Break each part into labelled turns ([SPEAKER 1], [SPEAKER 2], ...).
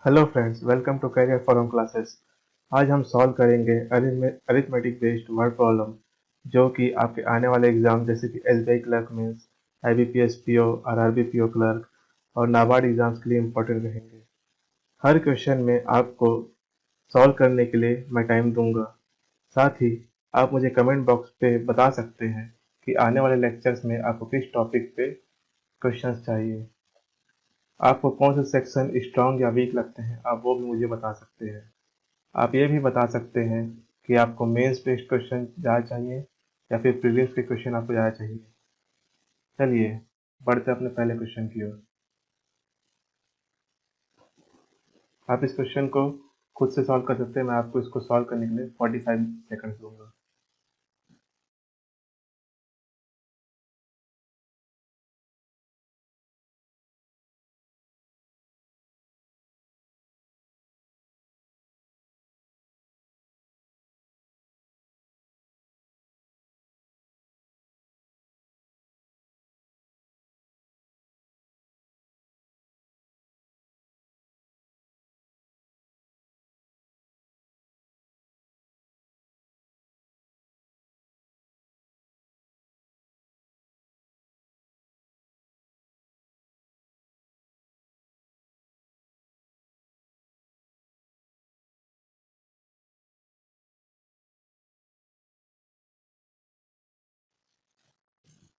[SPEAKER 1] Hello friends, welcome to career forum classes. आज हम solve करेंगे अरिथमेटिक बेस्ड वर्ड प्रॉब्लम जो कि आपके आने वाले एग्जाम जैसे कि SBI clerk mains, IBPS PO, RRB PO clerk और नाबार्ड एग्जाम्स के लिए इम्पोर्टेंट रहेंगे। हर क्वेश्चन में आपको सॉल्व करने के लिए मैं टाइम दूंगा। साथ ही आप मुझे कमेंट बॉक्स पे बता सकते हैं कि आने वाले लेक्चर्स में आपको किस टॉपिक पे क्वेश्चंस चाहिए। आपको कौन से सेक्शन स्ट्रांग या वीक लगते हैं, आप वो भी मुझे बता सकते हैं। आप ये भी बता सकते हैं कि आपको मेंस बेस्ड क्वेश्चन ज़्यादा चाहिए या फिर प्रीवियस के क्वेश्चन आपको ज़्यादा चाहिए। चलिए बढ़ते अपने पहले क्वेश्चन की ओर। आप इस क्वेश्चन को खुद से सॉल्व कर सकते हैं। मैं आपको इसको सॉल्व करने के लिए 45 सेकंड्स दूंगा।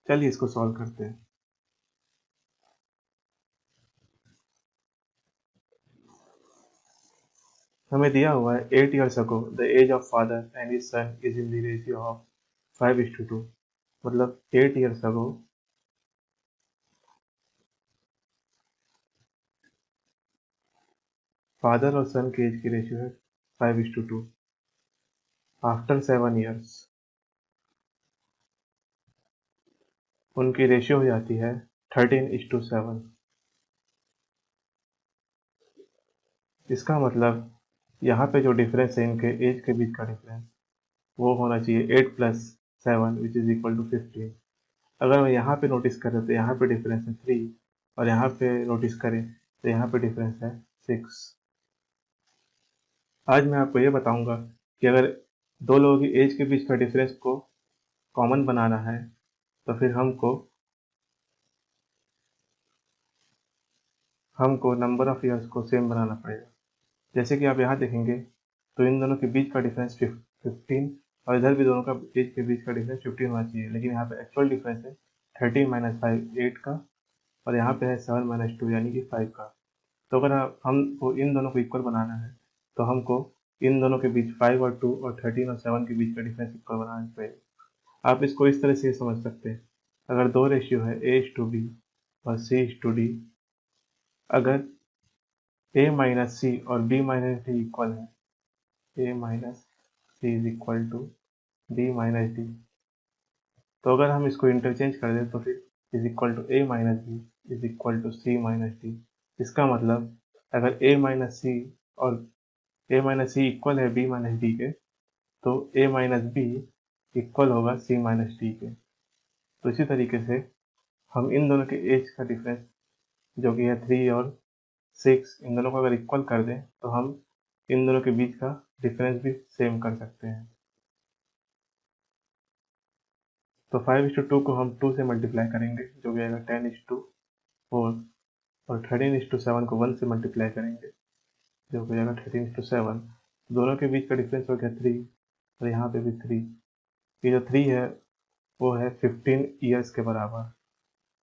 [SPEAKER 1] चलिए इसको सॉल्व करते हैं। हमें दिया हुआ है 8 years ago the age of father and his son is in the ratio of 5:2। मतलब 8 years ago फादर और सन के एज की रेशियो है 5:2। आफ्टर 7 years उनकी रेशियो हो जाती है 13:7। इसका मतलब यहाँ पे जो डिफरेंस है इनके एज के बीच का डिफरेंस वो होना चाहिए 8 + 7 विच इज इक्वल टू 15। अगर मैं यहाँ पे नोटिस करें तो यहाँ पे डिफरेंस है 3 और यहाँ पे नोटिस करें तो यहाँ पे डिफरेंस है 6। आज मैं आपको ये बताऊंगा कि अगर दो लोगों की एज के बीच का डिफरेंस को कॉमन बनाना है तो फिर हमको नंबर ऑफ ईयर्स को सेम बनाना पड़ेगा। जैसे कि आप यहाँ देखेंगे तो इन दोनों के बीच का डिफरेंस 15 और इधर भी दोनों का एज के बीच का डिफरेंस 15 होना चाहिए, लेकिन यहाँ पे एक्चुअल डिफरेंस है 13 - 5 8 का और यहाँ पे है 7 - 2 यानी कि 5 का। तो अगर हमको इन दोनों को इक्वल बनाना है तो हमको इन दोनों के बीच 5 और 2 और 13 और 7 के बीच का डिफरेंस इक्वल बनाना पड़ेगा। आप इसको इस तरह से समझ सकते हैं। अगर दो रेशियो है A:B और C:D, अगर A - C और B - D इक्वल है, A - C is equal to B - D, तो अगर हम इसको इंटरचेंज कर दें तो फिर is equal to A - B is equal to C - D। इसका मतलब अगर A - C और A - C इक्वल है B - D के तो A - B इक्वल होगा C - D के। तो इसी तरीके से हम इन दोनों के एज का डिफरेंस जो कि है 3 और 6, इन दोनों को अगर इक्वल कर दें तो हम इन दोनों के बीच का डिफरेंस भी सेम कर सकते हैं। तो 5:2 को हम 2 से मल्टीप्लाई करेंगे जो कि आएगा 10:4 और 13:7 को 1 से मल्टीप्लाई करेंगे जो कि आएगा 13:7। दोनों के बीच का डिफरेंस हो गया 3 और यहाँ पे भी 3। ये जो 3 है वो है 15 ईयर्स के बराबर।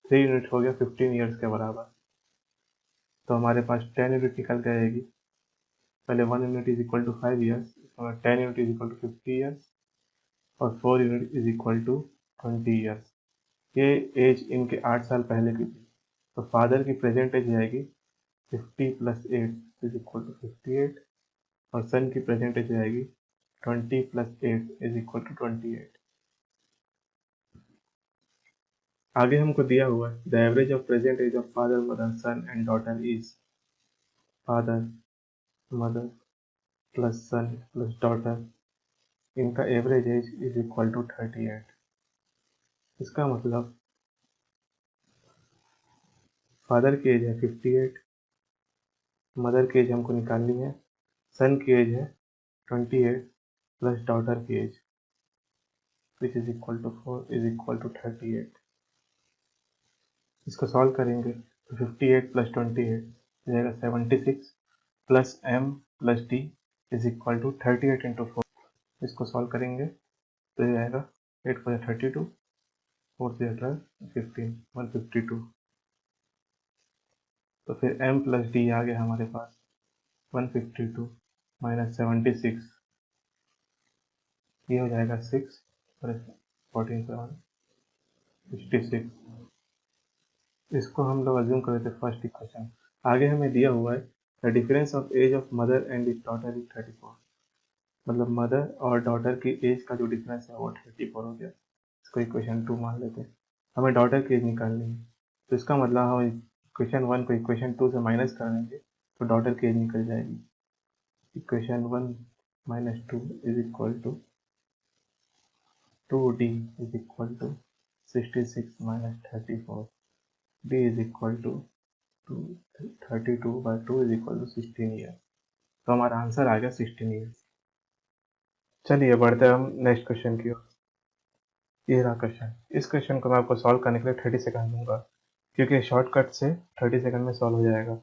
[SPEAKER 1] 3 यूनिट हो गया 15 ईयर्स के बराबर। तो हमारे पास 10 यूनिट निकल के आएगी। पहले 1 unit is equal to 5 years, 10 unit is equal to 50 years और 4 unit is equal to 20 years. ये एज इनके 8 साल पहले की थी। तो फादर की प्रेजेंट एज आएगी 50 + 8 इज इक्वल टू 58 और सन की प्रेजेंट एज आएगी 20 + 8 इज इक्वल टू 28। आगे हमको दिया हुआ है the average of present age of father, mother, son and daughter is. Father, mother plus son plus daughter, इनका average age is equal to 38। इसका मतलब फादर की एज है 58 मदर की एज हमको निकालनी है, सन की एज है 28 प्लस डॉटर की age which is equal to 4 is equal to 38। इसको सॉल्व करेंगे तो 58 प्लस 28 हो जाएगा 76 plus m plus d is equal to 38 into 4। इसको सॉल्व करेंगे तो ये आएगा 8 4 32, 4 से 12, 15, 152। तो फिर m प्लस d आ गया हमारे पास 152 माइनस 76, ये हो जाएगा 6 और 14 7 66। इसको हम लोग अज्यूम कर लेते फर्स्ट इक्वेशन। आगे हमें दिया हुआ है the difference of age of mother and is daughter is 34। मतलब मदर और डॉटर की एज का जो डिफरेंस है वो 34 हो गया। इसको इक्वेशन 2 मान लेते हैं। हमें डॉटर की एज निकालनी है, तो इसका मतलब हम इक्वेशन 1 को इक्वेशन 2 से माइनस कर देंगे तो डॉटर की एज निकल जाएगी। Equation 1 minus 2 is equal to 2d is equal to 66 minus 34, d is equal to 32 by 2 is equal to 16 year. तो हमारा आंसर आ गया 16 ईयर। चलिए बढ़ते हैं हम नेक्स्ट क्वेश्चन की ओर। ये रहा क्वेश्चन। इस क्वेश्चन को मैं आपको सॉल्व करने के लिए 30 सेकंड दूंगा, क्योंकि शॉर्टकट से 30 सेकंड में सॉल्व हो जाएगा।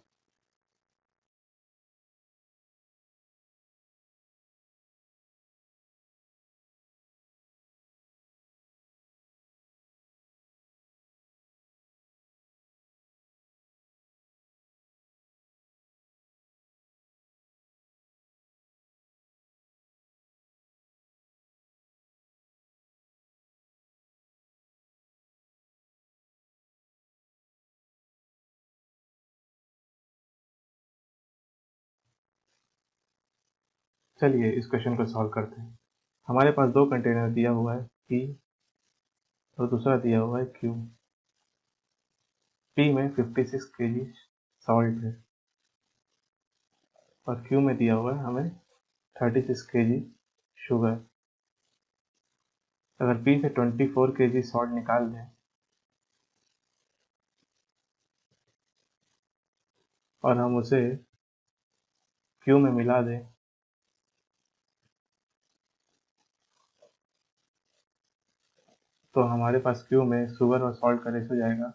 [SPEAKER 1] चलिए इस क्वेश्चन को सॉल्व करते हैं। हमारे पास दो कंटेनर दिया हुआ है P और दूसरा दिया हुआ है Q। P में 56 kg सॉल्ट है और Q में दिया हुआ है हमें 36 kg शुगर। अगर P से 24 kg सॉल्ट निकाल दें और हम उसे Q में मिला दें तो हमारे पास Q में शुगर और सॉल्ट का रेशो जाएगा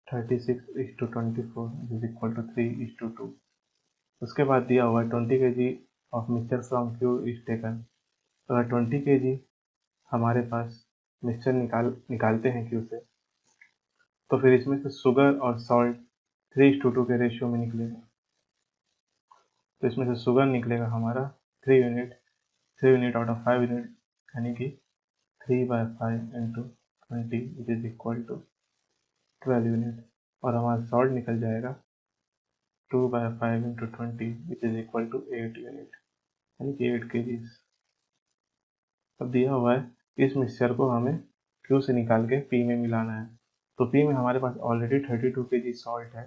[SPEAKER 1] 36:24 इज इक्वल टू 3:2। उसके बाद दिया हुआ है 20 kg of mixture from Q is taken. अगर 20 kg हमारे पास मिक्सचर निकालते हैं Q से तो फिर इसमें से शुगर और सॉल्ट 3:2 के रेशियो में निकलेगा। तो इसमें से शुगर निकलेगा हमारा 3 यूनिट आउट ऑफ 5 यूनिट, यानी कि 3/5 into 20 which is equal to 12 unit. और हमारा सॉल्ट निकल जाएगा 2/5 into 20 which is equal to 8 unit, यानी कि 8 kg। अब दिया हुआ है इस मिक्सचर को हमें Q से निकाल के P में मिलाना है। तो P में हमारे पास ऑलरेडी 32 kg सॉल्ट है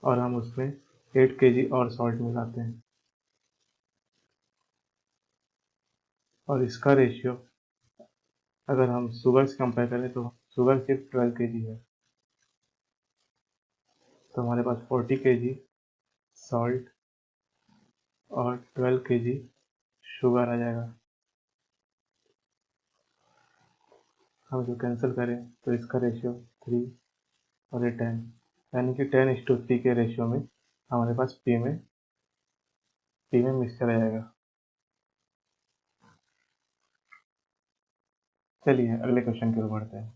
[SPEAKER 1] और हम उसमें 8 kg और सॉल्ट मिलाते हैं और इसका रेशियो अगर हम शुगर से कंपेयर करें तो शुगर सिर्फ 12 kg है। तो हमारे पास 40 kg सॉल्ट और 12 kg शुगर आ जाएगा। हम इसको कैंसिल करें तो इसका रेशियो 3 और ये 10, यानी कि 10:3 के रेशियो में हमारे पास P में मिक्सचर आ जाएगा। चलिए अगले क्वेश्चन की ओर बढ़ते हैं।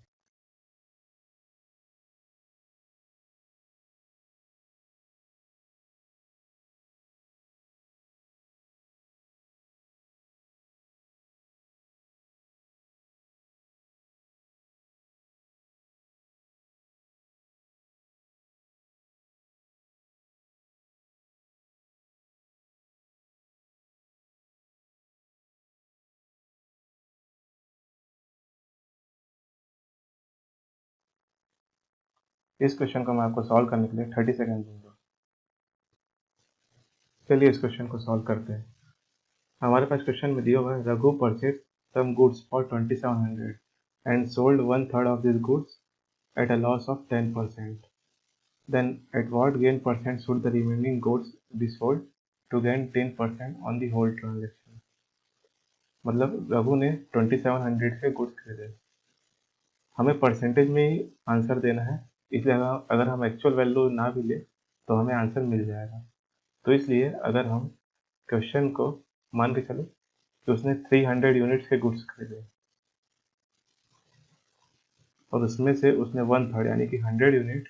[SPEAKER 1] इस क्वेश्चन को मैं आपको सॉल्व करने के लिए 30 सेकंड दूंगा। चलिए इस क्वेश्चन को सॉल्व करते हैं। हमारे पास क्वेश्चन में दिया हुआ है Raghu purchase some goods for 2700 and sold 1/3 of this goods at a loss of 10%। then at what gain percent should the remaining goods be sold to gain 10% on the whole transaction? मतलब रघु ने 2700 के goods खरीदे, हमें percentage में ही answer देना है, इसलिए अगर हम एक्चुअल वैल्यू ना भी ले तो हमें आंसर मिल जाएगा। तो इसलिए अगर हम क्वेश्चन को मान के चलो कि उसने 300 यूनिट्स के गुड्स खरीदे और उसमें से उसने 1/3 यानी कि 100 यूनिट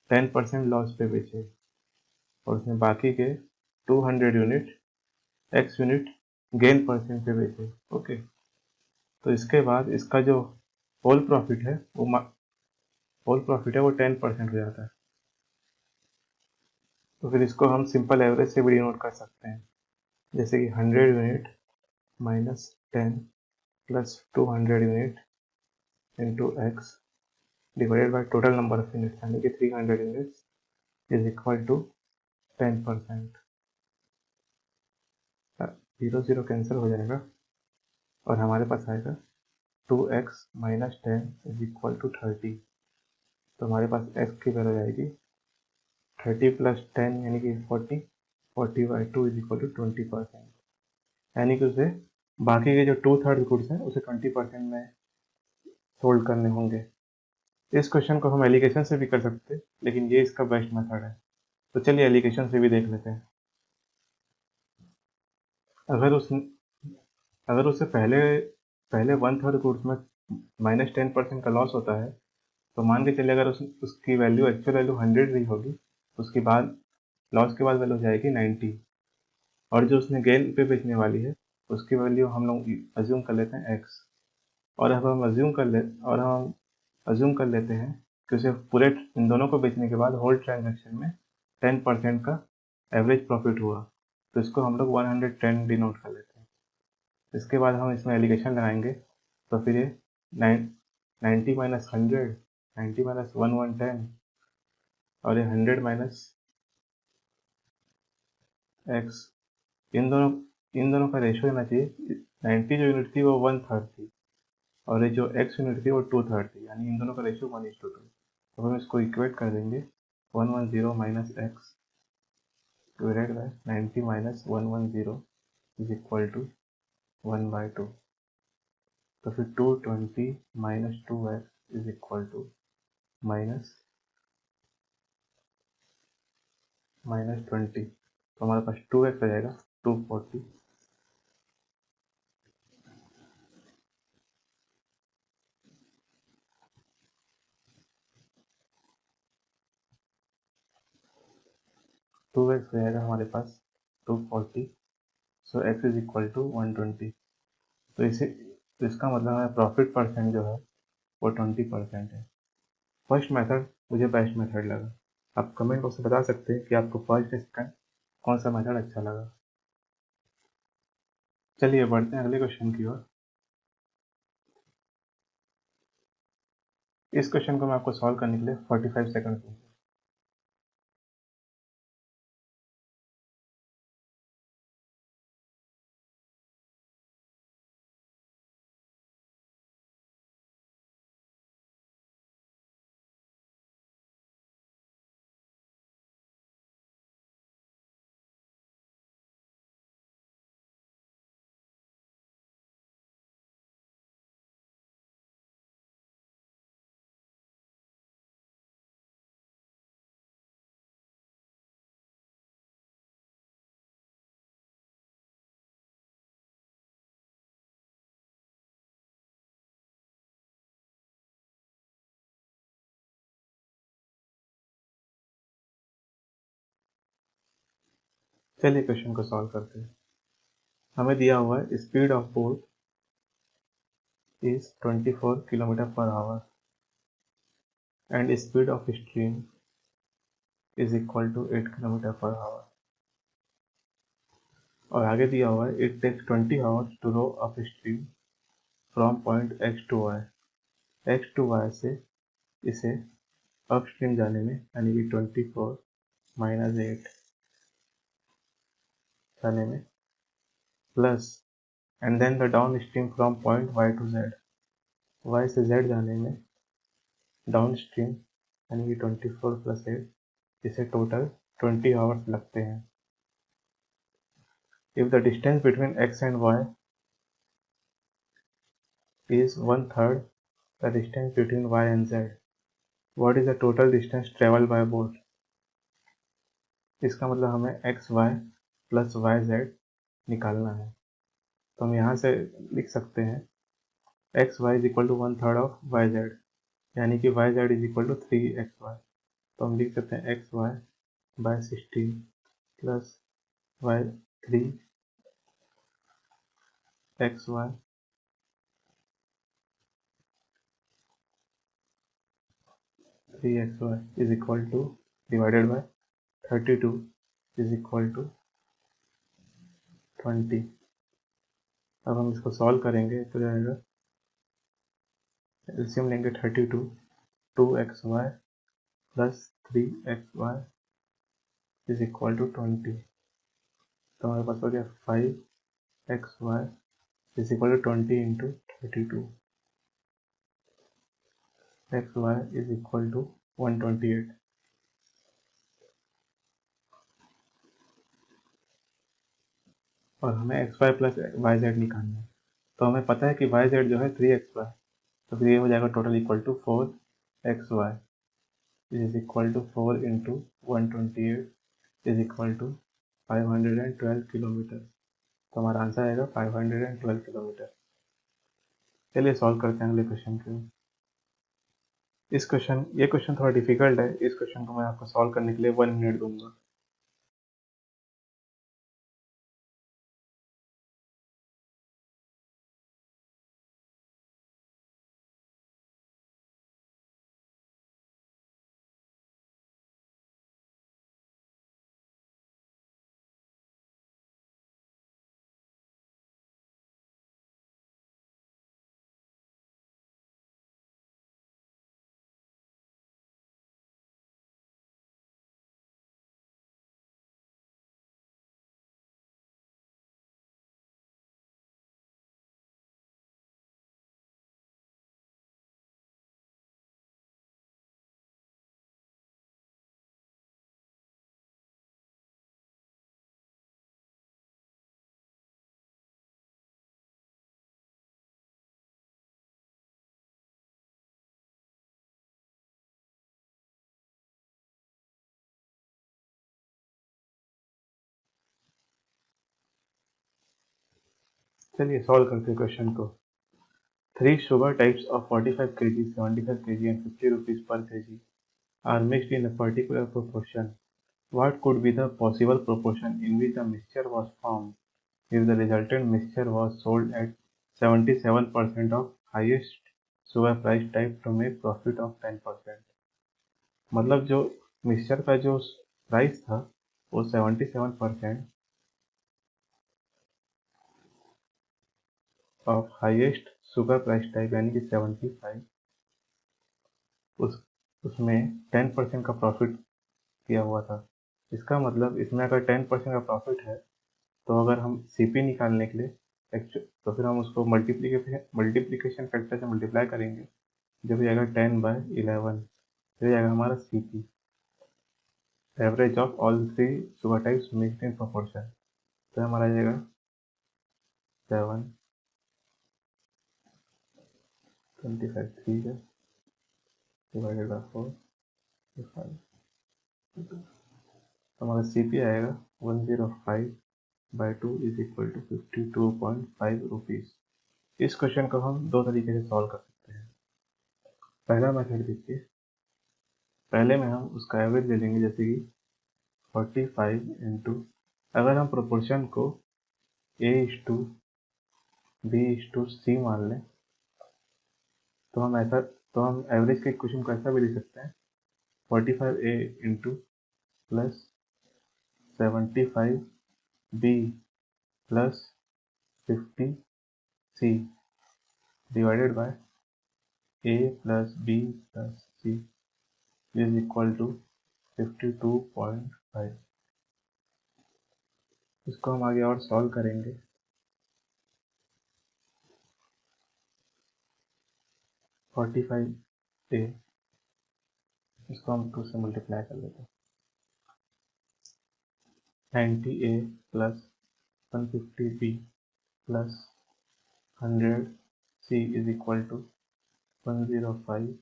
[SPEAKER 1] 10% लॉस पे बेचे और उसने बाकी के 200 unit x unit gain percent पे बेचे। ओके, तो इसके बाद इसका जो होल प्रॉफिट है वो 10% हो जाता है। तो फिर इसको हम सिंपल एवरेज से भी डिनोट कर सकते हैं, जैसे कि 100 unit minus 10 plus 200 unit into x divided by total number of units यानी कि 300 units is equal to 10%। 0 cancel हो जाएगा और हमारे पास आएगा 2x minus 10 is equal to 30। तो हमारे पास x की वैल्यू आएगी 30 प्लस 10 यानी कि 40 बाई 2 इज इक्वल टू 20%, यानी कि उसे बाकी के जो 2/3 गुड्स हैं उसे 20% में सोल्ड करने होंगे। इस क्वेश्चन को हम एलिगेशन से भी कर सकते हैं, लेकिन ये इसका बेस्ट मेथड है। तो चलिए एलिगेशन से भी देख लेते हैं। अगर उससे पहले 1/3 गुड्स में -10% का लॉस होता है, तो मान के चलिए अगर उसकी वैल्यू एक्चुअल वैल्यू 100 रही होगी, तो उसके बाद लॉस के बाद वैल्यू हो जाएगी 90, और जो उसने गेन पे बेचने वाली है उसकी वैल्यू हम लोग अज्यूम कर लेते हैं x, और अब हम अज्यूम कर लेते हैं कि उसे पूरे इन दोनों को बेचने के बाद होल ट्रांजेक्शन में 10% का एवरेज प्रॉफिट हुआ, तो इसको हम लोग 110 डिनोट कर लेते हैं। इसके बाद हम इसमें एलिगेशन लगाएंगे, तो फिर ये 90 माइनस 100, 90 माइनस 110 और ये 100 माइनस एक्स, इन दोनों का रेशियो होना चाहिए। 90 जो यूनिट थी वो 1/3 थी और ये जो x यूनिट थी वो 2/3 थी, यानी इन दोनों का रेशियो 1:2। तो हम इसको इक्वेट कर देंगे 110 minus x divided by 90 minus 110 is equal to 1/2। तो फिर 220 minus 2x is equal to minus 20। तो हमारे पास 2x आ जाएगा 240। टू एक्स रहेगा हमारे पास 240, सो x इज इक्वल टू 120। तो इसका मतलब है प्रॉफिट परसेंट जो है वो 20% है। फर्स्ट मेथड मुझे बेस्ट मेथड लगा। आप कमेंट बॉक्स में बता सकते हैं कि आपको फर्स्ट या सेकंड कौन सा मेथड अच्छा लगा। चलिए बढ़ते हैं अगले क्वेश्चन की ओर। इस क्वेश्चन को मैं आपको सॉल्व करने के लिए 45 सेकंड दूंगा। चलिए क्वेश्चन को सॉल्व करते हैं। हमें दिया हुआ है speed of boat is 24 kilometre per hour and speed of stream is equal to 8 kilometre per hour, और आगे दिया हुआ है it takes 20 hours to row up stream from point x to y। x to y से इसे up stream जाने में यानी कि 24 माइनस 8 जाने में plus and then the down stream from point y to z, y से z जाने में डाउन स्ट्रीम यानी कि 24 + 8, इसे टोटल 20 आवर्स लगते हैं। If the distance between x and y is 1/3 the distance between y and z, what is the total distance traveled by both? इसका मतलब हमें x y plus y z निकालना है। तो हम यहाँ से लिख सकते हैं x y is equal to 1/3 of y z, यानी कि y z is equal to 3xy। तो हम लिख सकते हैं x y by 16 plus y 3xy is equal to divided by 32 is equal to 20। अब हम इसको सॉल्व करेंगे तो जाएगा, एलसीएम लेंगे 32, 2xy plus 3xy is equal to 20। तो हमारे पास हो गया 5xy is equal to 20 into 32। xy is equal to 128। और हमें xy प्लस वाई जेड निकालना है। तो हमें पता है कि वाई जेड जो है 3xy, तो फिर ये हो जाएगा total equal to 4xy is equal to 4 into 128 is equal to 512 kilometre. तो हमारा आंसर आएगा 512 किलोमीटर। चलिए सॉल्व करते हैं अगले क्वेश्चन को। ये क्वेश्चन थोड़ा डिफिकल्ट है। इस क्वेश्चन को मैं आपको सॉल्व करने के लिए 1 मिनट दूंगा। चलिए सॉल्व करते हैं क्वेश्चन को। 3 sugar types of 45 kg, 75 kg and 50 rupees per kg are mixed in a particular proportion. What could be the possible proportion in which the mixture was formed if the resultant mixture was sold at 77% of highest sugar price type to make profit of 10%? मतलब जो mixture का जो price था वो 77% of highest sugar price type यानी कि 75, उसमें 10% का प्रॉफिट किया हुआ था। इसका मतलब इसमें अगर 10% का प्रॉफिट है तो अगर हम सीपी निकालने के लिए तो फिर हम उसको मल्टीप्लीकेशन फैक्टर से मल्टीप्लाई करेंगे, जब ये आएगा 10/11, फिर आएगा हमारा CP, average of all 3 sugar types mixed in proportion. तो हमारा आ जाएगा 7, 25 3 है डिवाइडेड बाय 4, 5। तो हमारा सीपी आएगा 105/2 इज इक्वल टू 52.5 रुपीज़। इस क्वेश्चन को हम दो तरीके से सॉल्व कर सकते हैं। पहला मेथड देखिए, पहले में हम उसका एवरेज ले लेंगे, जैसे कि 45 इंटू, अगर हम प्रोपोर्शन को A/B/C मान लें तो हम एवरेज के इक्वेशन को ऐसा भी लिख सकते हैं 45A into plus 75B plus 50C divided by A plus B plus C is equal to 52.5। इसको हम आगे और सॉल्व करेंगे। 45A इसको हम 2 से मल्टीप्लाई कर लेते हैं। 90A plus 150B plus 100C is equal to 105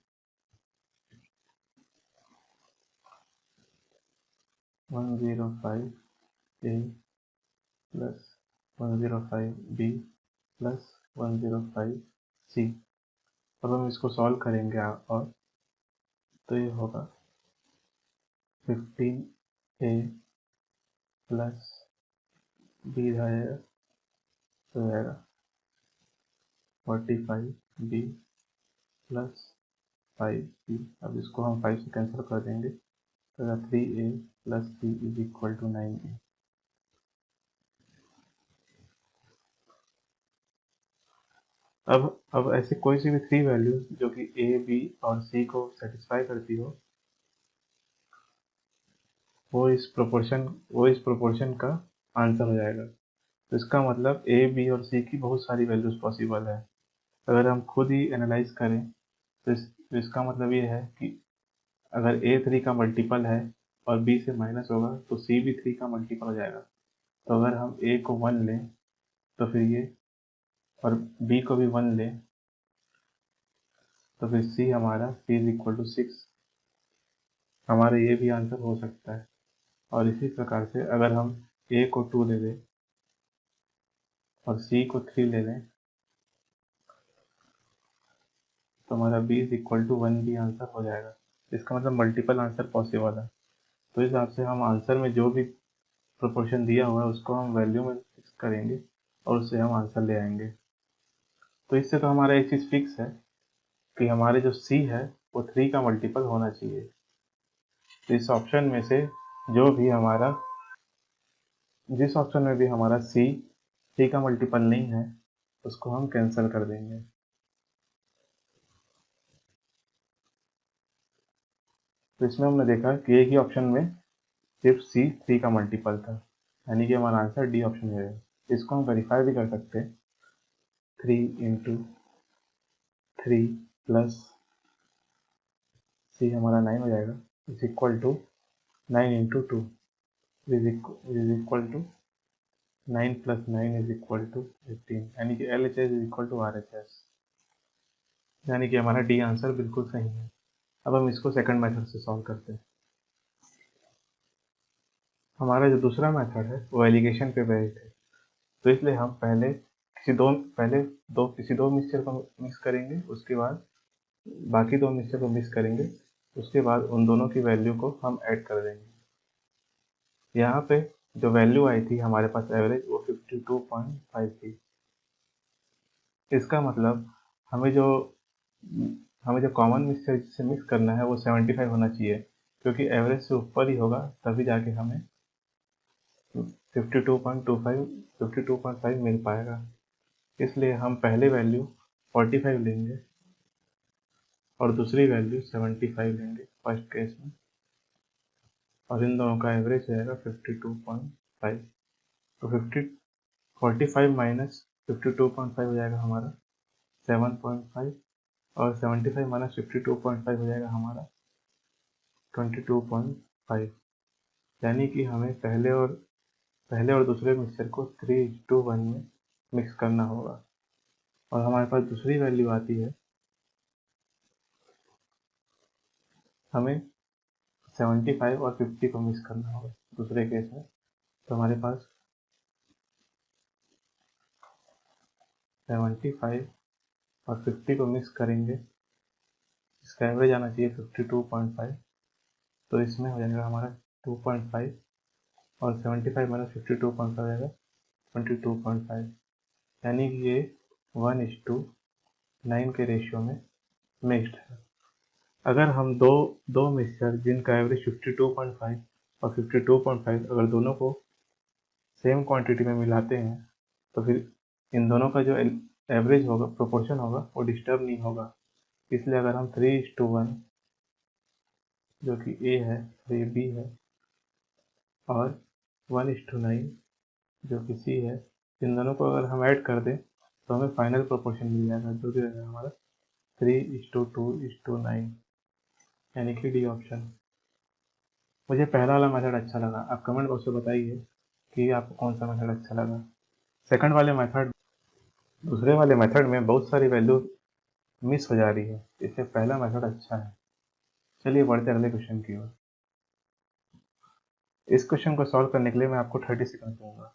[SPEAKER 1] 105A plus 105B plus 105C। अब हम इसको सॉल्व करेंगे और तो ये होगा 15A प्लस B रहेगा तो रहेगा 45B प्लस 5C। अब इसको हम 5 से कैंसिल कर देंगे तो 3A plus C is equal to 9A। अब ऐसे कोई सी भी 3 वैल्यूज जो कि A, B और C को सेटिस्फाई करती हो वो इस प्रोपोर्शन का आंसर हो जाएगा। तो इसका मतलब A, B और C की बहुत सारी वैल्यूज पॉसिबल है। अगर हम खुद ही एनालाइज करें तो इसका मतलब ये है कि अगर A 3 का मल्टीपल है और B से माइनस होगा तो C भी 3 का मल्टीपल हो जाएगा। तो अगर हम A को 1 लें तो फिर ये और B को भी 1 लें तो फिर C हमारा C इज इक्वल टू 6 हमारा ये भी आंसर हो सकता है। और इसी प्रकार से अगर हम A को 2 ले लें और C को 3 ले लें तो हमारा B इज इक्वल टू 1 भी आंसर हो जाएगा। इसका मतलब मल्टीपल आंसर पॉसिबल है। तो इस हिसाब से हम आंसर में जो भी प्रोपोर्शन दिया हुआ है उसको हम वैल्यू में फिक्स करेंगे और उससे हम आंसर ले आएंगे। तो इससे तो हमारा एक चीज़ फिक्स है कि हमारे जो C है वो 3 का मल्टीपल होना चाहिए। तो इस ऑप्शन में से जो भी हमारा जिस ऑप्शन में भी हमारा C 3 का मल्टीपल नहीं है उसको हम कैंसिल कर देंगे। तो इसमें हमने देखा कि एक ही ऑप्शन में सिर्फ C 3 का मल्टीपल था, यानी कि हमारा आंसर डी ऑप्शन है। इसको हम वेरीफाई भी कर सकते हैं। 3 इंटू 3 प्लस C हमारा 9 हो जाएगा is equal to 9 into 2 is equal to 9 plus 9 is equal to 15, यानी कि LHS is equal to RHS, यानी कि हमारा डी आंसर बिल्कुल सही है। अब हम इसको सेकंड मेथड से सॉल्व करते हैं। हमारा जो दूसरा मेथड है वो एलिगेशन पे बेस्ड है। तो इसलिए हम किसी दो मिक्सचर को मिक्स करेंगे, उसके बाद बाकी दो मिक्सचर को मिक्स करेंगे, उसके बाद उन दोनों की वैल्यू को हम ऐड कर देंगे। यहाँ पे जो वैल्यू आई थी हमारे पास एवरेज वो 52.5 थी। इसका मतलब हमें जो हमें जो कॉमन मिक्सचर जिससे मिक्स करना है वो 75 होना चाहिए, क्योंकि एवरेज से ऊपर ही होगा तभी जाके हमें 52.5 मिल पाएगा। इसलिए हम पहले वैल्यू 45 लेंगे और दूसरी वैल्यू 75 लेंगे फर्स्ट केस में, और इन दोनों का एवरेज रहेगा 52.5। तो 45 माइनस 52.5 हो जाएगा हमारा 7.5 और 75 माइनस 52.5 हो जाएगा हमारा 22.5, यानी कि हमें पहले और दूसरे मिक्सचर को 3:1 में मिक्स करना होगा। और हमारे पास दूसरी वैल्यू आती है, हमें 75 और 50 को मिक्स करना होगा दूसरे केस में। तो हमारे पास 75 और 50 को मिक्स करेंगे, इसका एवरेज आना चाहिए 52.5, तो इसमें हो जाएगा हमारा 2.5 और 75 माइनस 52.5 हो जाएगा 22.5, यानी कि ये 1:9 के रेशियो में मिक्स्ड है। अगर हम दो मिक्सचर जिनका एवरेज 52.5 और 52.5 अगर दोनों को सेम क्वांटिटी में मिलाते हैं तो फिर इन दोनों का जो एवरेज होगा, प्रोपोर्शन होगा, वो डिस्टर्ब नहीं होगा। इसलिए अगर हम 3:1 जो कि A है तो ये B है, और 1:9 जो कि C है, इन दोनों को अगर हम ऐड कर दें तो हमें फाइनल प्रोपोर्शन मिल जाएगा जो कि रहेगा हमारा 3:2:9। यानी कि डी ऑप्शन। मुझे पहला वाला मेथड अच्छा लगा, आप कमेंट बॉक्स में बताइए कि आपको कौन सा मेथड अच्छा लगा। सेकंड वाले मेथड, दूसरे वाले मेथड में बहुत सारी वैल्यू मिस हो जा रही है, इससे पहला मेथड अच्छा है। चलिए बढ़ते अगले क्वेश्चन की ओर। इस क्वेश्चन को सॉल्व करने के लिए मैं आपको 30 सेकंड दूंगा।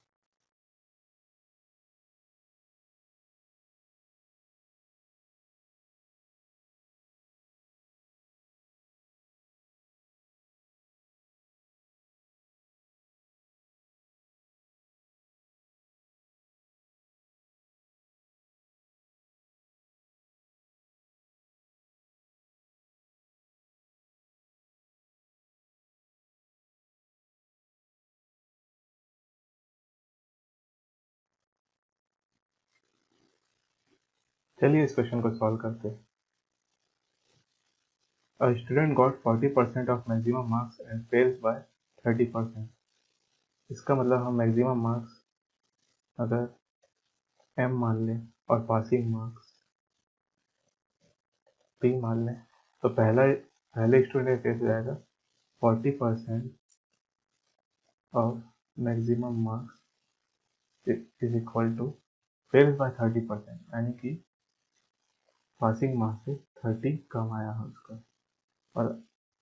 [SPEAKER 1] चलिए इस क्वेश्चन को सॉल्व करते हैं। A student got 40% of maximum marks and fails by 30%। इसका मतलब हम मैक्सिमम मार्क्स अगर m मान लें और पासिंग मार्क्स p मान लें, तो पहले स्टूडेंट कैसे जाएगा 40% of maximum marks is equal to fails by 30%, यानी कि पासिंग मार्क्स से 30 कम आया है उसका।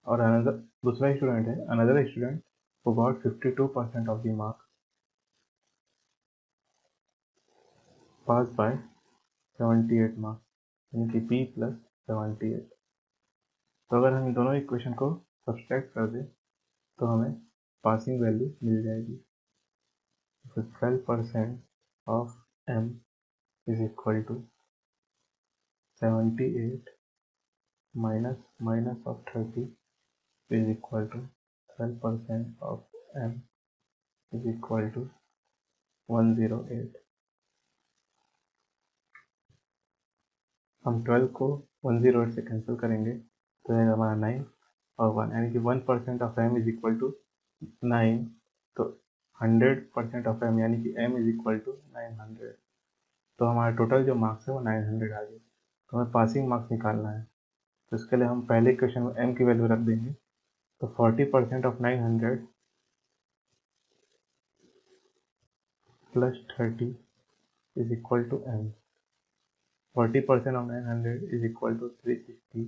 [SPEAKER 1] और अनदर दूसरा स्टूडेंट है, another student who got 52% of the marks passed by 78 marks, यानी कि p प्लस 78। तो अगर हम इन दोनों इक्वेशन को सब्सट्रैक्ट कर दें तो हमें पासिंग वैल्यू मिल जाएगी। तो 12% of m is equal to 78 minus of 30 is equal to 12% of m is equal to 108। हम 12 को 108 से कैंसिल करेंगे तो रहेगा हमारा 9 और 1, यानी कि 1% of m is equal to 9। तो 100% ऑफ m यानी कि m इज इक्वल टू 900। तो हमारा टोटल जो मार्क्स है वो 900 आ गए। तो हमें पासिंग मार्क्स निकालना है, तो इसके लिए हम पहले क्वेश्चन में m की वैल्यू रख देंगे। तो 40% of 900 plus 30 is equal to m। 40% of 900 is equal to 360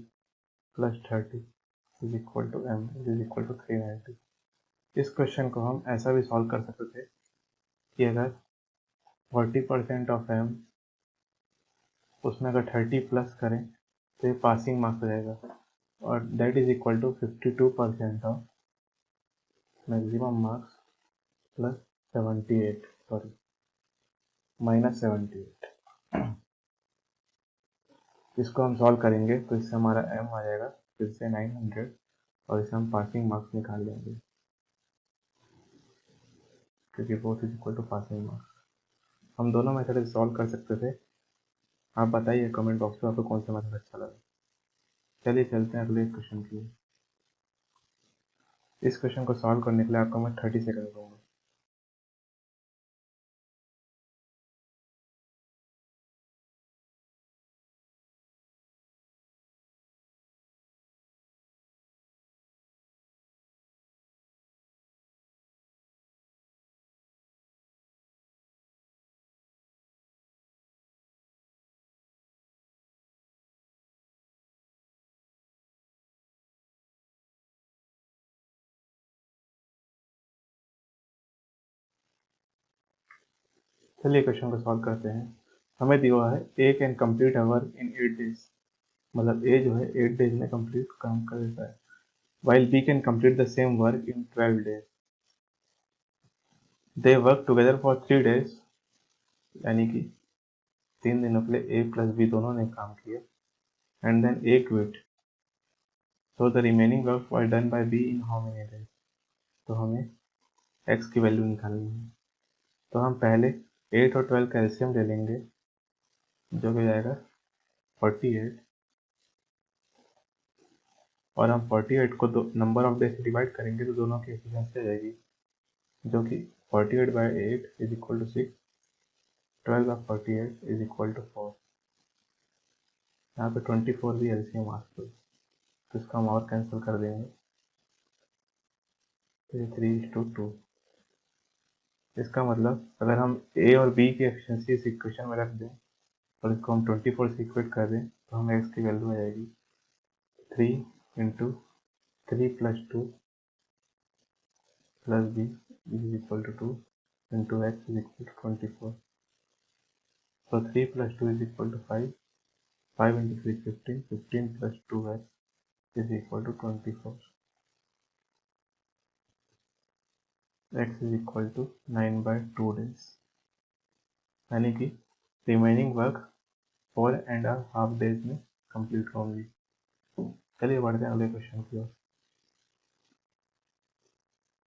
[SPEAKER 1] plus 30 is equal to m is equal to 390। इस क्वेश्चन को हम ऐसा भी सॉल्व कर सकते थे कि अगर 40% ऑफ m उसमें अगर 30 प्लस करें तो ये पासिंग मार्क्स हो जाएगा, और that is equal to 52% of maximum marks plus 78, sorry minus 78। इसको हम सॉल्व करेंगे तो इससे हमारा m आ जाएगा फिर से 900, और इसे हम पासिंग मार्क्स निकाल लेंगे क्योंकि both is equal to passing marks. हम दोनों मेथड सॉल्व कर सकते थे। आप बताइए कमेंट बॉक्स में आपको कौन सा मेथड अच्छा लगा। चलिए चलते हैं अगले क्वेश्चन की। इस क्वेश्चन को सॉल्व करने के लिए आपको मैं 30 सेकंड दूंगा। चलिए क्वेश्चन को सॉल्व करते हैं। हमें दिया है A can complete a work in 8 days, मतलब ए जो है 8 डेज में कंप्लीट काम कर देता है, while B can complete the same work in 12 days। They work together for 3 days, यानी कि 3 दिनों के लिए A प्लस B दोनों ने काम किया, and then A quit, so the remaining work was done by B in how many days। तो हमें x की वैल्यू निकालनी है। तो हम पहले 8 और 12 का एलसीएम ले लेंगे जो कि जाएगा 48, और हम 48 को नंबर ऑफ डेज से डिवाइड करेंगे तो दोनों की एफिशिएंसी आ जाएगी, जो कि 48 by 8 is equal to 6, 12 by 48 is equal to 4। यहाँ पे 24 भी एलसीएम आ सकता है। तो इसको हम और कैंसिल कर देंगे, तो ये 3:2। इसका मतलब अगर हम ए और बी की एफिशिएंसी इस इक्वेशन में रख दें और इसको हम 24 से इक्वेट कर दें तो हमें x की वैल्यू आ जाएगी 3 into 3+2 plus b is equal to 2 into x is equal to 24। So 3+2 is equal to 5. 5 into 3 15. 15 plus 2x is equal to 24. X is equal to 9/2 days. यानी कि रिमेनिंग वर्क 4.5 days में complete होंगी। चलिए बढ़ते हैं अगले क्वेश्चन की ओर।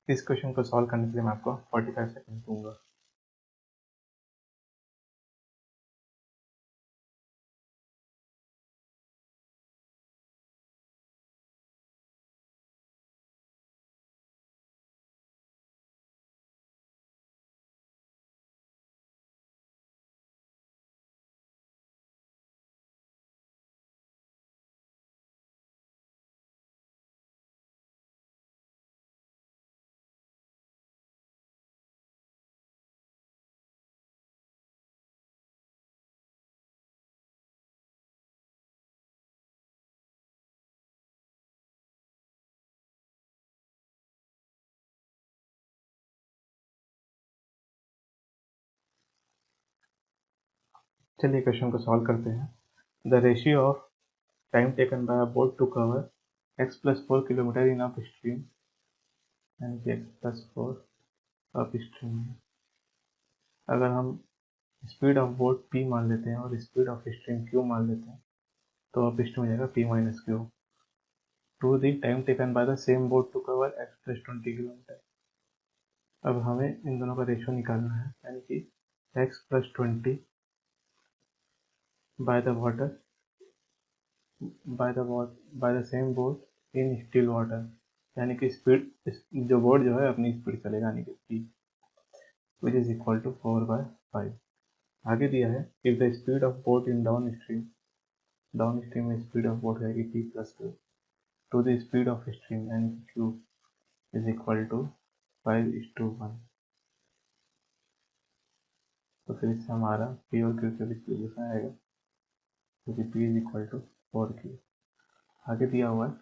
[SPEAKER 1] इस क्वेश्चन को सॉल्व करने के लिए मैं आपको 45 सेकंड दूंगा। चलिए क्वेश्चन को सॉल्व करते हैं। The ratio of time taken by a boat to cover x+4 kilometre in up stream, यानी कि x+4 अप स्ट्रीम में। अगर हम स्पीड ऑफ बोट p मान लेते हैं और स्पीड ऑफ स्ट्रीम q मान लेते हैं तो अप स्ट्रीम हो जाएगा p-q to the time taken by the same boat to cover x+20 kilometre. अब हमें इन दोनों का रेशियो निकालना है, यानी कि x+20 by the water bye the same boat in still water, यानी कि स्पीड जो बोट जो है अपनी स्पीड चलेगा, यानी कि p which is equal to 4/5। आगे दिया है if the speed of boat in down stream में स्पीड ऑफ बोट रहेगी p+2 to the speed of stream, यानी कि q इज इक्वल टू 5:1। तो फिर इससे हमारा p और q के बीच रिलेशन आएगा, क्योंकि p is equal to 4q। आगे दिया हुआ है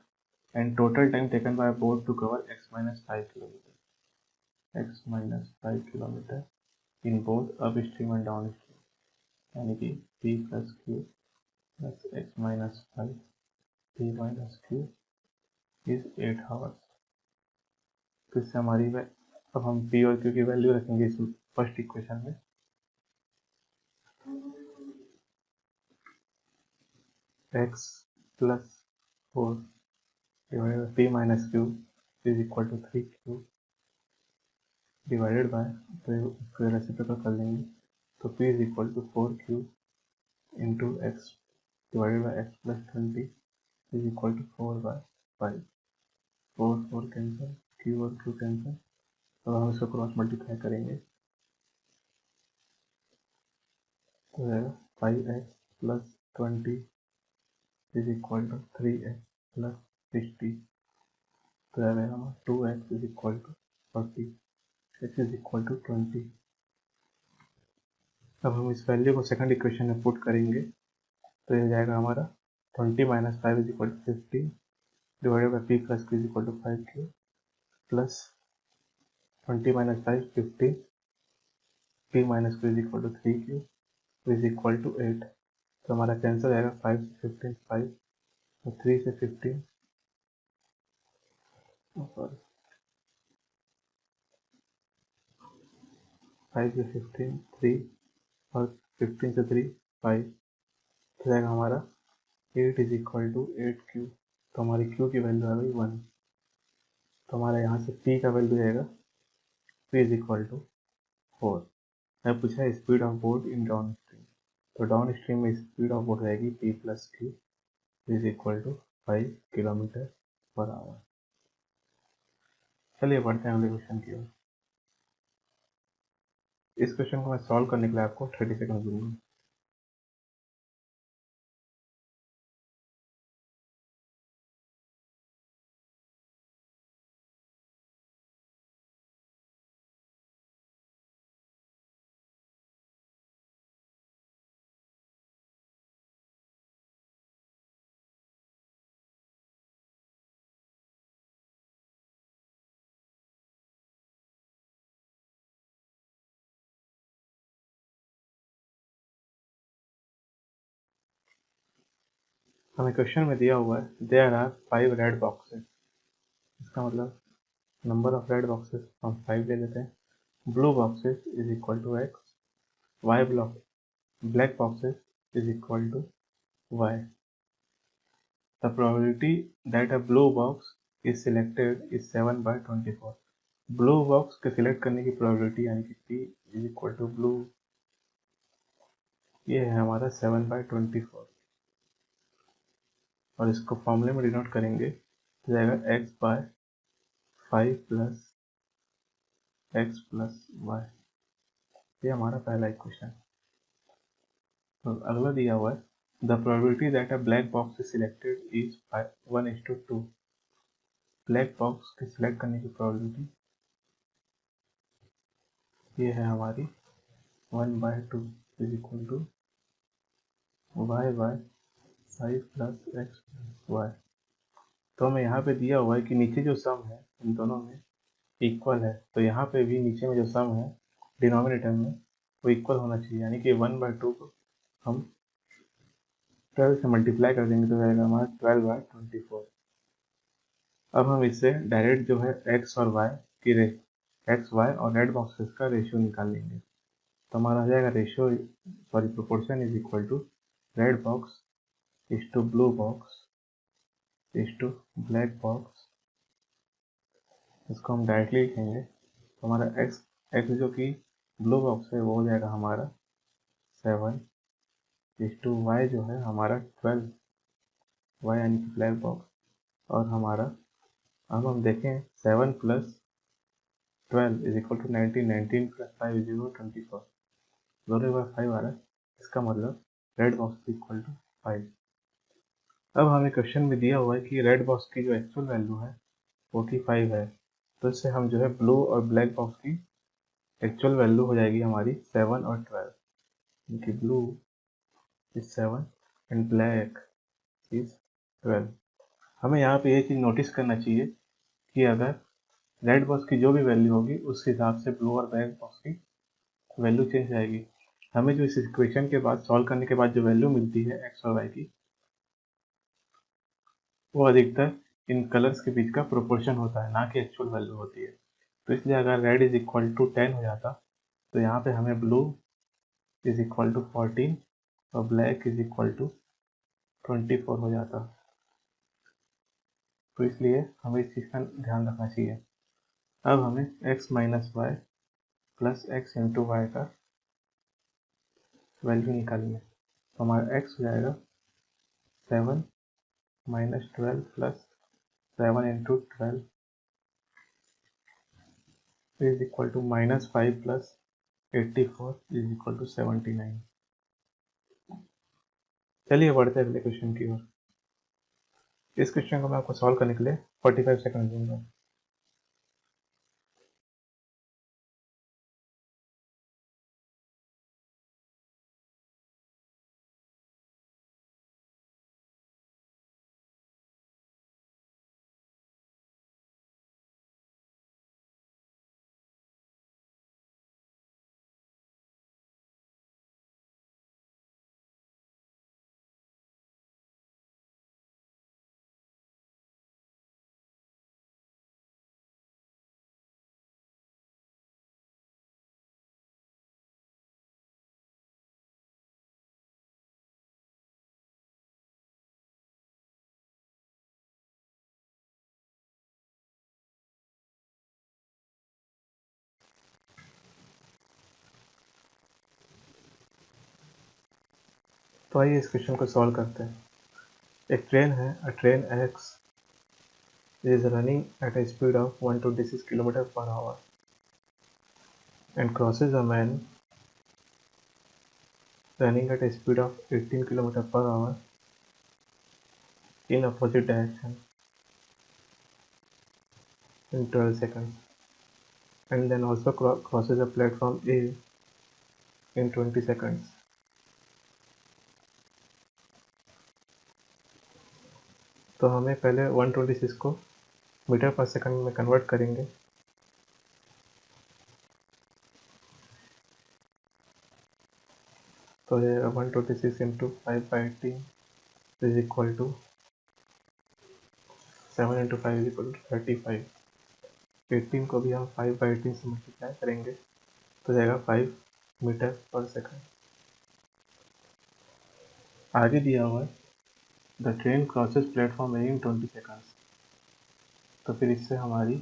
[SPEAKER 1] and total time taken by boat to cover x-5 kilometre in both up stream and down stream, यानी कि p+q plus x-5 p-q is 8 hours. तो इससे हमारी अब हम p और q की वैल्यू रखेंगे इस फर्स्ट इक्वेशन में। x+4 divided by p-q is equal to 3q divided by, तो इसको रेसिप्रोकल कर लेंगे तो p is equal to 4q into x divided by x+20 is equal to 4/5। 4 cancel, q और q कैंसिल, तो हम इसको क्रॉस मल्टीप्लाई करेंगे तो रहेगा 5x plus 20 is equal to 3x plus 60, तो रहेगा हमारा 2x is equal to 40, x is equal to 20। अब हम इस वैल्यू को सेकंड इक्वेशन में पुट करेंगे तो ये जाएगा हमारा 20 - 5 is equal to 15 divided by p+q is equal to 5q plus 20 - 5 15 p-q is equal to 3q is equal to 8। तो हमारा कैंसल आएगा 5 से 15 5, तो 3 से 15 सॉरी 5 से 15 3 और 15 से 3 5, तो जाएगा हमारा 8 इज इक्वल टू 8q। तो हमारी q की वैल्यू आ गई 1। तो हमारा यहाँ से p का वैल्यू आएगा p इज इक्वल टू 4। मैं पूछा है speed of boat in down stream, तो डाउन स्ट्रीम में स्पीड ऑफ बोट रहेगी p+q is equal to 5 km/h। चलिए बढ़ते हैं अगले क्वेश्चन की ओर। इस क्वेश्चन को मैं सॉल्व करने के लिए आपको 30 सेकंड दूंगा। हमें क्वेश्चन में दिया हुआ है देयर आर 5 रेड बॉक्सेस, इसका मतलब नंबर ऑफ रेड बॉक्सेस हम 5 ले लेते हैं। Blue boxes is equal to x, y black boxes is equal to y. The probability that a blue box is selected is 7/24. Blue box के select करने की probability यानी कि p is equal to blue, ये है हमारा 7/24 और इसको फॉर्मूले में डिनोट करेंगे तो जाएगा x/5 plus x plus Y. ये हमारा पहला इक्वेशन। तो अगला दिया हुआ है the probability that a black box is selected is 1:2। Black box के सिलेक्ट करने की प्रोबेबिलिटी ये है हमारी 1/2 is equal to y/5 plus x y. तो हमें यहाँ पे दिया हुआ है कि नीचे जो सम है इन दोनों में इक्वल है, तो यहाँ पे भी नीचे में जो सम है डिनोमिनेटर में वो इक्वल होना चाहिए, यानी कि 1/2 को हम 12 से मल्टीप्लाई कर देंगे तो जाएगा हमारा 12/24। अब हम इससे डायरेक्ट जो है x और y की x y और रेड बॉक्सेस का रेशियो निकाल लेंगे। तो हमारा आ जाएगा ratio proportion is equal to red box is to blue box is to black box. इसको हम डायरेक्टली लिखेंगे तो हमारा x जो कि ब्लू बॉक्स है वो हो जाएगा हमारा 7 इज टू y जो है हमारा 12, y यानी कि ब्लैक बॉक्स, और हमारा अब हम देखें 7 plus 12 is equal to 19, 19 plus 5 is equal 24, दोनों के पास 5 आ रहा है, इसका मतलब रेड बॉक्स इक्वल टू 5। अब हमें क्वेश्चन में दिया हुआ है कि रेड बॉक्स की जो एक्चुअल वैल्यू है 45 है, तो इससे हम जो है ब्लू और ब्लैक बॉक्स की एक्चुअल वैल्यू हो जाएगी हमारी 7 और 12, क्योंकि blue is 7 and black is 12। हमें यहाँ पे ये चीज़ नोटिस करना चाहिए कि अगर रेड बॉक्स की जो भी वैल्यू होगी उस हिसाब से ब्लू और ब्लैक बॉक्स की वैल्यू चेंज आएगी। हमें जो इस इक्वेशन के बाद सॉल्व करने के बाद जो वैल्यू मिलती है एक्स और वाई की, वो अधिकतर इन कलर्स के बीच का प्रोपोर्शन होता है, ना कि एक्चुअल वैल्यू होती है। तो इसलिए अगर रेड इज इक्वल टू 10 हो जाता तो यहाँ पे हमें ब्लू इज इक्वल टू 14 और ब्लैक इज इक्वल टू 24 हो जाता। तो इसलिए हमें इस चीज़ का ध्यान रखना चाहिए। अब हमें x minus y plus x into y का वैल्यू निकालनी है। तो हमारा x हो जाएगा 7 minus 12 plus 7 into 12 is equal to -5 plus 84 is equal to 79। चलिए बढ़ते हैं अगले क्वेश्चन की ओर। इस क्वेश्चन को मैं आपको सॉल्व करने के लिए 45 सेकंड दूंगा। तो आइए इस क्वेश्चन को सॉल्व करते हैं। एक ट्रेन है, अ train x is running at a speed of 126 km per hour and crosses a man running at a speed of 18 km per hour in opposite direction in 12 seconds, and then also crosses a platform A in 20 seconds. तो हमें पहले 126 को metre per second में convert करेंगे। तो ये 126 into 5/18 is equal to 7 into 5 is equal to 35। 18 को भी हम 5/18 से मल्टीप्लाई करेंगे तो जाएगा 5 मीटर पर सेकंड। आगे दिया हुआ है the train crosses platform A in 20 seconds. तो फिर इससे हमारी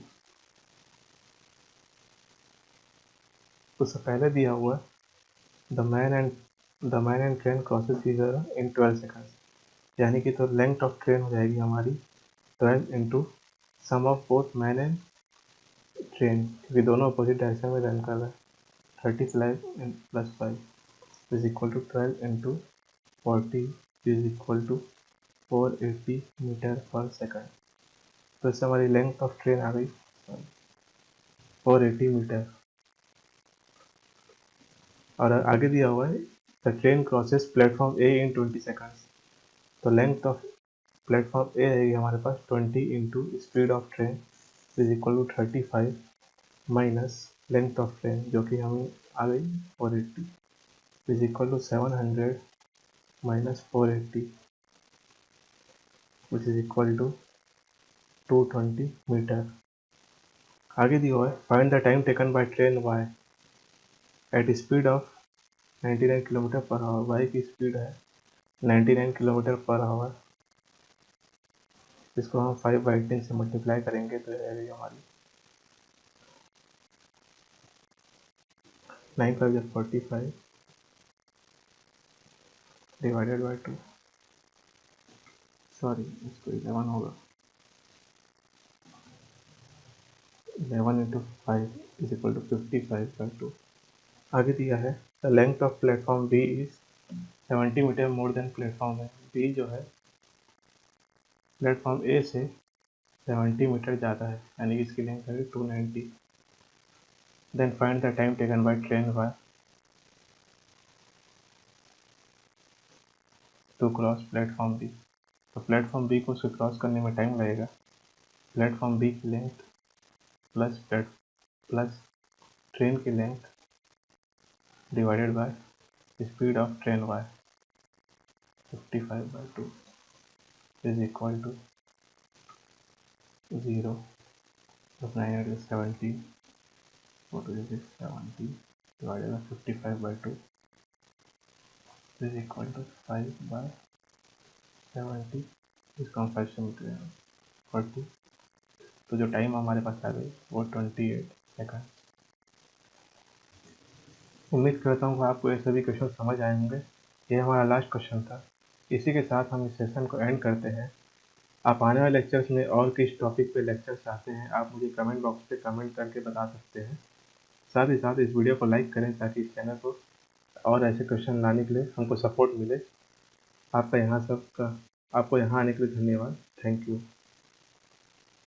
[SPEAKER 1] उससे पहले दिया हुआ है the man and train crosses in 12 seconds, यानी कि तो लेंथ ऑफ ट्रेन हो जाएगी हमारी 12 into sum of both man and train, क्योंकि दोनों अपोजिट डायरेक्शन में रन कर रहा है। 35 plus 5 is equal to 12 into 40 is equal to 480 metre per second. तो इससे हमारी लेंथ ऑफ ट्रेन आ गई 480 मीटर। और आगे दिया हुआ है the train crosses platform A in 20 seconds. तो लेंथ ऑफ प्लेटफॉर्म ए रहेगी हमारे पास 20 into speed of train is equal to 35 minus length of train जो कि हमें आ गई 480 is equal to 700 minus 480 which is equal to 220 metre. आगे दिया हुआ है find the time taken by train Y at speed of 99 kilometre per hour. Y की स्पीड है 99 किलोमीटर पर आवर। इसको हम 5/10 से मल्टीप्लाई करेंगे तो रहेगी हमारी 9 5 45 डिवाइडेड बाई 2, सॉरी इसको 11 होगा। 11 इंटू 5 इज इक्वल टू 55/2। आगे दिया है the length of platform B is 70 metre more than platform A. B जो है प्लेटफॉर्म ए से 70 मीटर ज़्यादा है, यानी कि इसकी लेंथ है 290। Then find the time taken by train Y to cross platform B. तो प्लेटफॉर्म बी को उसे क्रॉस करने में टाइम लगेगा। प्लेटफॉर्म बी की लेंथ प्लस ट्रेन की length divided by speed of train Y 55/2 is equal to 0 970 70 divided by 55/2 is equal to 5/70। इसको हम 5 से मल्टीप्लाई 40, तो जो टाइम हमारे पास आ गई वो 28 सेकंड। उम्मीद करता हूँ कि आपको ये सभी क्वेश्चन समझ आए होंगे। ये हमारा लास्ट क्वेश्चन था। इसी के साथ हम इस सेशन को एंड करते हैं। आप आने वाले लेक्चर्स में और किस टॉपिक पे लेक्चर चाहते हैं आप मुझे कमेंट बॉक्स पे कमेंट करके बता सकते हैं। साथ ही साथ इस वीडियो को लाइक करें ताकि इस चैनल को और ऐसे क्वेश्चन लाने के लिए हमको सपोर्ट मिले। आपको यहाँ आने के लिए धन्यवाद। Thank you.